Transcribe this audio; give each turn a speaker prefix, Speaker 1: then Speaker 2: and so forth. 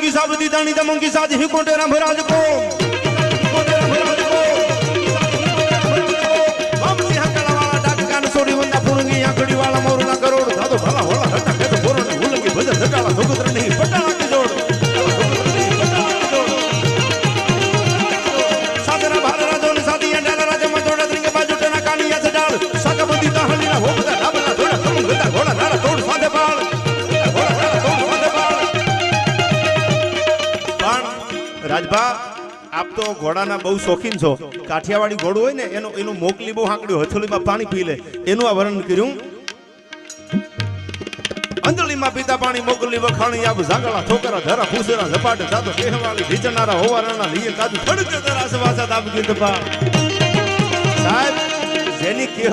Speaker 1: मंगी साब दी दानी दा मंगी साज ही कोटे राम राज को हम सिंह कला वाला डाक कान सोरी वंदा पुरंगी आंकड़ी वाला मोरला करोड़ दादो भला होला हटा के तो बोरो ने भूल के भजन धटाला सुगुत्र नहीं पटाला की जोड़ सादरा भाला राजो ने सादी अंडाला राजा मजोड़ा द्रिंग बाजू टेना कानिया से डाल साकबदी ताहली ना हो बता डाबला थोड़ा कम गता घोड़ा नारा तोड़ सादे बाल રાજભા આપ તો ઘોડાના બહુ શોખીન છો કાઠિયાવાડી ઘોડું હોય ને એનું મોકલી બહુ હાંકડ્યું હથોડીમાં પાણી પી લે એનું આ વર્ણન કર્યું અંજલિમાં પીતા પાણી મોકલી વખાણી આપ ઝાંગળા ઠોકરા ધરા ફૂસેરા ઝપાટે જાતો કહેવાલી ઢીચનારા હોવારાના લીએ કાજુ ખડકે ધરા સવાસા દાબ ગીત પા સાહેબ જેની